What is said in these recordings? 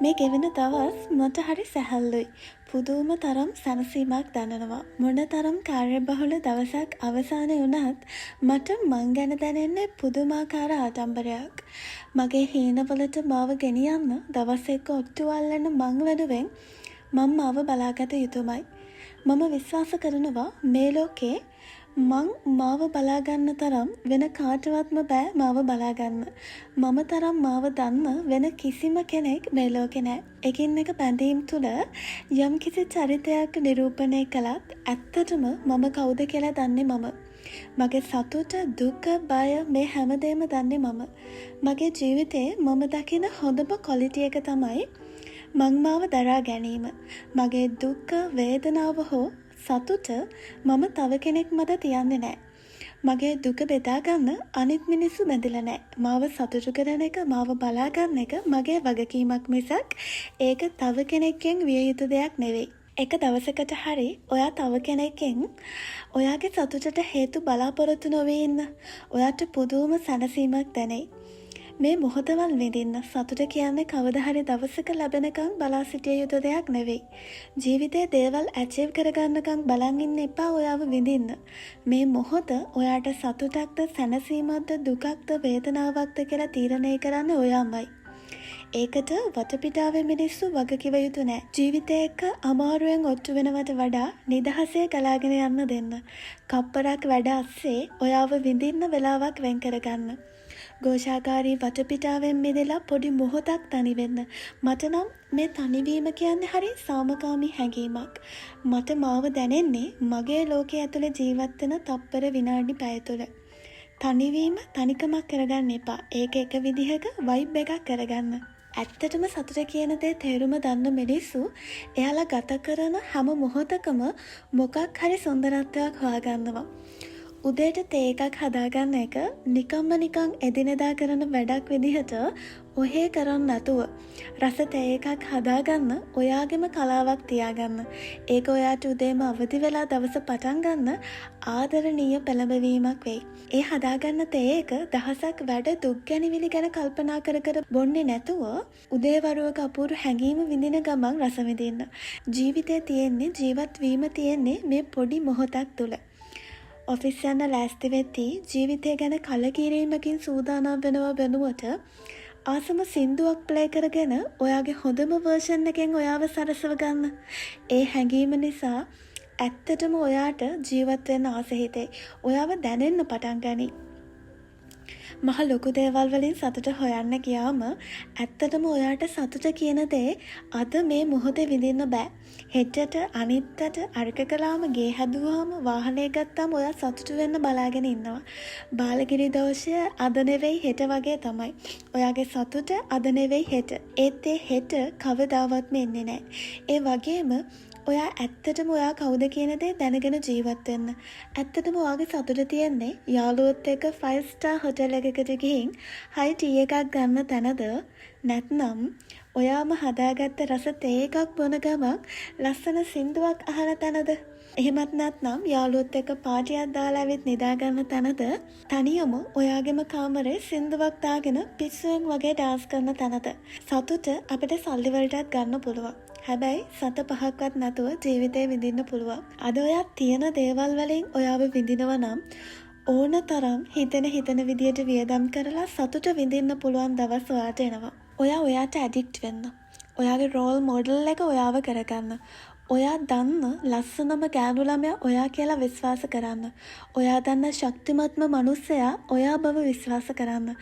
මේ ගෙවෙන දවස් මට හරි සැහැල්ලුයි. පුදුම තරම් සැනසීමක් දැනෙනවා. මොන තරම් කාර්යබහුල දවසක් අවසානයේ වුණත් මට මං ගැන දැනෙන්නේ පුදුමාකාර ආඩම්බරයක්. මගේ හීනවලට මාව ගෙනියන්න දවස් එක ඔට්ටු අල්ලන මං වෙනුවෙන් මම මාව බලාගත යුතුමයි. මම විශ්වාස කරනවා මේ ලෝකේ මං මාව බලාගන්න තරම් වෙන කාටවත්ම බෑ මාව බලාගන්න. මම තරම් මාව දන්න වෙන කිසිම කෙනෙක් මේ ලෝකේ නෑ. එකින් එක බැඳීම් තුළ යම් කිසි චරිතයක් නිරූපණය කළත් ඇත්තටම මම කවුද කියලා දන්නේ මම. මගේ සතුට දුක බය මේ හැමදේම දන්නේ මම. මගේ ජීවිතේ මම දකින හොඳම ක්වොලිටි එක තමයි මං මාව දරා ගැනීම. මගේ දුක වේදනාව හෝ සතුට මම තව කෙනෙක් මත තියන්නේ නෑ. මගේ දුක බෙදාගන්න අනිත් මිනිස්සු බැඳිලා නෑ. මාව සතුටු කරන එක මාව බලාගන්න එක මගේ වගකීමක් මිසක් ඒක තව කෙනෙක්ගෙන් විය යුතු දෙයක් නෙවෙයි. එක දවසකට හරි ඔයා තව කෙනෙක්ගෙන් ඔයාගේ සතුටට හේතු බලාපොරොත්තු නොවී ඉන්න. ඔයාට පුදුම සැනසීමක් දැනෙයි. මේ මොහොතවල් විඳින්න සතුට කියන්නේ කවදා හරි දවසක ලැබෙනකන් බලා සිටිය යුතු දෙයක් නෙවෙයි. ජීවිතේ දේවල් ඇචීව් කරගන්නකන් බලන් ඉන්න එපා ඔයාව විඳින්න. මේ මොහොත ඔයාට සතුටක්ද සැනසීමක්ද දුකක්ද වේදනාවක්ද කියලා තීරණය කරන්න ඔයාමයි. ඒකට වටපිටාවේ මිනිස්සු වග කිව යුතු නෑ. ජීවිතේ එක්ක අමාරුවෙන් ඔට්ටු වෙනවට වඩා නිදහසේ ගලාගෙන යන්න දෙන්න. කප්පරක් වැඩ අස්සේ ඔයාව විඳින්න වෙලාවක් වෙන් කරගන්න. ഘോഷාකාරී වටපිටාවෙන් මිදලා පොඩි මොහොතක් තනි වෙන්න. මට නම් මේ තනිවීම කියන්නේ හරි සාමකාමී හැඟීමක්. මට මාව දැනෙන්නේ මගේ ලෝකයේ ඇතුලේ ජීවත් වෙන තප්පර විනාඩි පැය තුළ. තනිවීම තනිකමක් කරගන්න එපා. ඒක එක විදිහක වයිබ් එකක් කරගන්න. ඇත්තටම සතුට කියන දේ තේරුම දන්න මිනිස්සු එයාලා ගත කරන හැම මොහොතකම මොකක් හරි සුන්දරත්වයක් හොයාගන්නවා. උදේට තේ එකක් හදාගන්න එක නිකන් එදිනෙදා කරන වැඩක් විදිහට ඔහේ කරන්න නැතුව රස තේ එකක් හදාගන්න ඔයාගෙම කලාවක් තියාගන්න. ඒක ඔයාට උදේම අවදි වෙලා දවස පටන් ගන්න ආදරණීය පෙළඹවීමක් වෙයි. ඒ හදාගන්න තේ එක දහසක් වැඩ දුක් ගැනවිලි ගැන කල්පනා කර බොන්නේ නැතුව උදේවරුවක අපූර්ව හැඟීම විඳින ගමන් රස විඳින්න. ජීවිතේ තියෙන්නේ ජීවත් වීම තියෙන්නේ මේ පොඩි මොහොතක් තුල. ඔෆිස් යන ලෑස්ති වෙද්දී ජීවිතය ගැන කලකිරීමකින් සූදානම් වෙනවා වෙනුවට ආසම සින්දුවක් ප්ලේ කරගෙන ඔයාගේ හොඳම වර්ෂන් එකෙන් ඔයාව සරසව ගන්න. ඒ හැඟීම නිසා ඇත්තටම ඔයාට ජීවත් වෙන්න ආස හිතේ. ඔයාව දැනෙන්න පටන් ගනී. මහ ලොකු දේවල් වලින් සතුට හොයන්න ගියාම ඇත්තටම ඔයාට සතුට කියන දේ අද මේ මොහොතේ විඳින්න බෑ. හෙටට අනිත්තට අරක කළාම ගේ හැදුවාම වාහනය ගත්තාම ඔයා සතුටු වෙන්න බලාගෙන ඉන්නවා. බාලගිරි දෝෂය අද නෙවෙයි හෙට වගේ තමයි. ඔයාගේ සතුට අද නෙවෙයි හෙට. ඒත් ඒ හෙට කවදාවත්ම එන්නේ නෑ. ඒ වගේම ඔයා ඇත්තටම ඔයා කවුද කියන දේ දැනගෙන ජීවත් වෙන්න. ඇත්තටම ඔයාගේ සතුට තියෙන්නේ යාළුවොත් එක්ක 5 star hotel එකකට ගිහින් හයි ටී එකක් ගන්න තැනද නැත්නම් ඔයාම හදාගත්ත රස තේ එකක් බොන ගමන් ලස්සන සින්දුවක් අහන තැනද? එහෙමත් නැත්නම් යාළුවොත් එක්ක පාටියක් දාලා ඇවිත් නිදා ගන්න තැනද? තනියම ඔයාගේම කාමරේ සින්දුවක් දාගෙන පිස්සුවෙන් වගේ ඩාන්ස් කරන තැනද? සතුට අපිට සල්ලි වලටත් ගන්න පුළුවන්. හැබැයි සත පහක්වත් නැතුව ජීවිතේ විඳින්න පුළුවන්. අද ඔයා තියෙන දේවල් වලින් ඔයාව විඳිනවා නම් ඕන තරම් හිතන විදියට වියදම් කරලා සතුට විඳින්න පුළුවන් දවස් ඔයාට එනවා. ඔයාට ඇඩික්ට් වෙන්න. ඔයාගේ රෝල් මොඩල් එක ඔයාව කරගන්න. ඔයා දන්න ලස්සනම ගෑනු ළමයා ඔයා කියලා විශ්වාස කරන්න. ඔයා දන්න ශක්තිමත්ම මනුස්සයා ඔයා බව විශ්වාස කරන්න.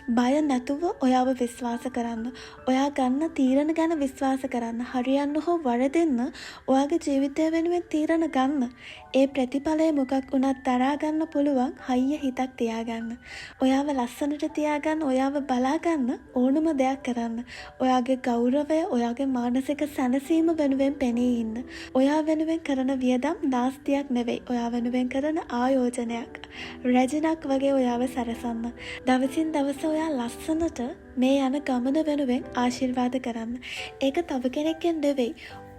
බය නැතුව ඔයාව විශ්වාස කරන්න. ඔයා ගන්න තීරණ ගැන විශ්වාස කරන්න. හරියන්න හෝ වරදින්න ඔයාගේ ජීවිතය වෙනුවෙන් තීරණ ගන්න. ඒ ප්‍රතිඵලය මොකක් වුණත් දරා ගන්න පුළුවන් හයිය හිතක් තියාගන්න. ඔයාව ලස්සනට තියාගන්න, ඔයාව බලාගන්න ඕනම දෙයක් කරන්න. ඔයාගේ ගෞරවය, ඔයාගේ මානසික සැනසීම වෙනුවෙන් පෙනී ඉන්න. ඔයා වෙනුවෙන් කරන වියදම් නාස්තියක් නෙවෙයි. ඔයා වෙනුවෙන් කරන ආයෝජනයක්. රැජිනක් වගේ ඔයාව සරසන්න. දවසින් දවස ඔයා ලස්සනට මේ යන ගමන වෙනුවෙන් ආශිර්වාද කරන්න. ඒක තව කෙනෙක්ගෙන් නෙවෙයි.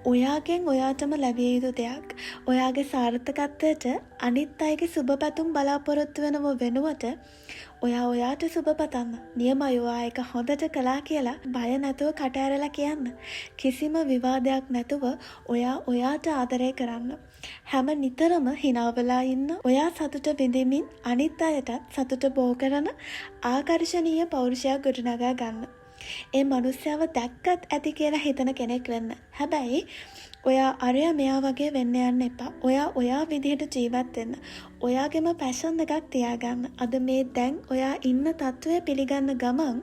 ඔයාගෙන් ඔයාටම ලැබිය යුතු දෙයක්. ඔයාගේ සාර්ථකත්වයට අනිත් අයගේ සුබ පැතුම් බලාපොරොත්තු වෙනව වෙනුවට ඔයා ඔයාට සුබ පතන්න. නියමයි ඔයා එක හොඳට කළා කියලා බය නැතුව කට ඇරලා කියන්න. කිසිම විවාදයක් නැතුව ඔයා ඔයාට ආදරය කරන්න. හැම නිතරම hina වෙලා ඉන්න ඔයා සතුට විඳින්මින් අනිත් අයටත් සතුට බෝ කරන ආකර්ෂණීය පෞරුෂයක් ගොඩනගා ගන්න. ඒ මනුස්සයව දැක්කත් ඇති කියලා හිතන කෙනෙක් වෙන්න. හැබැයි ඔයා අරයා මෙයා වගේ වෙන්න යන්න එපා. ඔයා විදිහට ජීවත් වෙන්න. ඔයාගේම පැෂන් එකක් තියාගන්න. අද මේ දැන් ඔයා ඉන්න තත්ත්වය පිළිගන්න ගමන්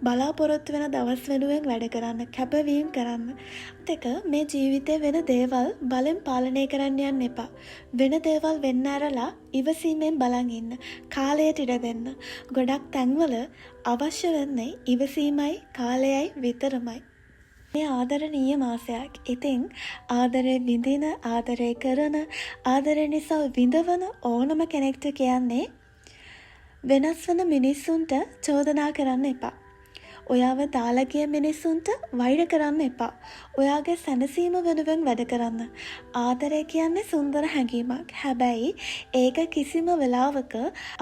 බලාපොරොත්තු වෙන දවස් වෙනුවෙන් වැඩ කරන්න, කැපවීම කරන්න. දෙක මේ ජීවිතේ වෙන දේවල් බලෙන් පාලනය කරන්න යන්න එපා. වෙන දේවල් වෙන්න ඇරලා ඉවසීමෙන් බලන් ඉන්න. කාලයට ඉඩ දෙන්න. ගොඩක් තැන්වල අවශ්‍ය වෙන්නේ ඉවසීමයි කාලයයි විතරමයි. මේ ආදරණීය මාසයක්. ඉතින් ආදරේ විඳින, ආදරේ කරන, ආදරේ නිසා විඳවන ඕනම කෙනෙක්ට කියන්නේ වෙනස් වෙන මිනිස්සුන්ට චෝදනා කරන්න එපා. ඔයාව දාලා ගිය මිනිස්සුන්ට වෛර කරන්න එපා. ඔයාගේ සැනසීම වෙනුවෙන් වැඩ කරන්න. ආදරය කියන්නේ සුන්දර හැඟීමක්. හැබැයි ඒක කිසිම වෙලාවක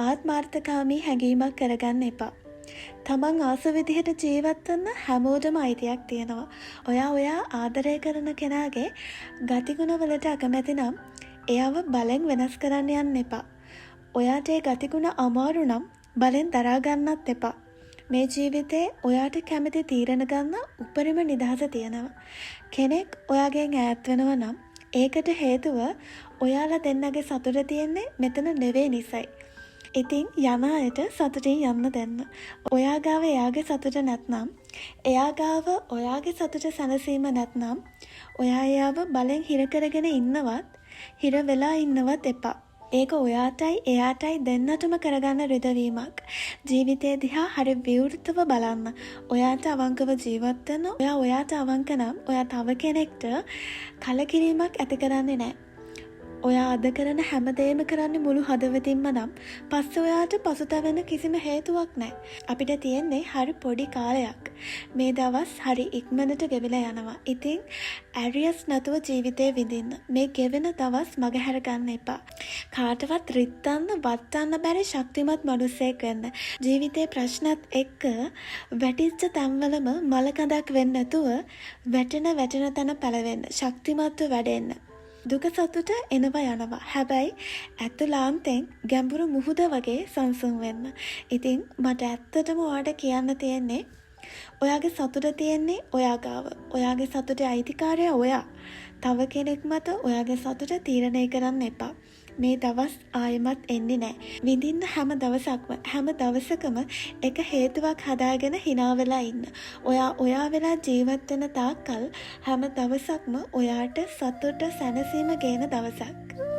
ආත්මార్థකාමී හැඟීමක් කරගන්න එපා. තමන් ආස විදිහට ජීවත් වෙන්න හැමෝටම අයිතියක් තියෙනවා. ඔයා ආදරය කරන කෙනාගේ ගතිගුණ වලට අකමැති නම් එයාව බලෙන් වෙනස් කරන්න යන්න එපා. ඔයාට ඒ ගතිගුණ අමාරු නම් බලෙන් දරා ගන්නත් එපා. මේ ජීවිතේ ඔයාට කැමති තීරණ ගන්න උපරිම නිදහස තියෙනවා. කෙනෙක් ඔයාගෙන් ඈත් වෙනවා නම් ඒකට හේතුව ඔයාලා දෙන්නගේ සතුට තියෙන්නේ මෙතන නෙවෙයි නිසයි. ඉතින් යන අයට සතුටින් යන්න දෙන්න. ඔයා ගාව එයාගේ සතුට නැත්නම්, එයා ගාව ඔයාගේ සතුට සැනසීම නැත්නම්, ඔයා එයාව බලෙන් හිර කරගෙන ඉන්නවත්, හිර වෙලා ඉන්නවත් එපා. ඒක ඔයාටයි එයාටයි දෙන්නටම කරගන්න රිදවීමක්. ජීවිතේ දිහා හරි විවෘතව බලන්න. ඔයාට අවංකව ජීවත් වෙන්න. ඔයාට අවංක නම් ඔයා තව කෙනෙක්ට කලකිරීමක් ඇති කරන්නේ නැහැ. ඔයා අද කරන හැමදේම කරන්නේ මුළු හදවතින්ම නම් පස්සේ ඔයාට පසුතැවෙන්න කිසිම හේතුවක් නැහැ. අපිට තියෙන්නේ හරි පොඩි කාලයක්. මේ දවස් හරි ඉක්මනට ගෙවිලා යනවා. ඉතින් ඇරියස් නැතුව ජීවිතේ විඳින්න. මේ ගෙවෙන දවස් මගහැර ගන්න එපා. කාටවත් රිත්තන්න වත්තන්න බැරි ශක්තිමත් මිනිසෙක් වෙන්න. ජීවිතේ ප්‍රශ්නත් එක්ක වැටිච්ච තැන්වලම මලකඳක් වෙන්න නැතුව වැටෙන තැන පැලවෙන්න. ශක්තිමත්ව වැඩෙන්න. දුක සතුට එනවා යනවා. හැබැයි ඇතුළාන්තෙන් ගැඹුරු මුහුද වගේ සංසුන් වෙන්න. ඉතින් මට ඇත්තටම ඔයාට කියන්න තියෙන්නේ ඔයාගේ සතුට තියෙන්නේ ඔයා ගාව. ඔයාගේ සතුටේ අයිතිකාරයා ඔයා. තව කෙනෙක් මත ඔයාගේ සතුට තීරණය කරන්න එපා. මේ දවස් ආයෙමත් එන්නේ නැහැ. විඳින්න හැම දවසකම එක හේතුවක් හදාගෙන hina වෙලා ඉන්න. ඔයා වෙලා ජීවත් වෙන තාක්කල් හැම දවසක්ම ඔයාට සතුට සැනසීම ගේන දවසක්.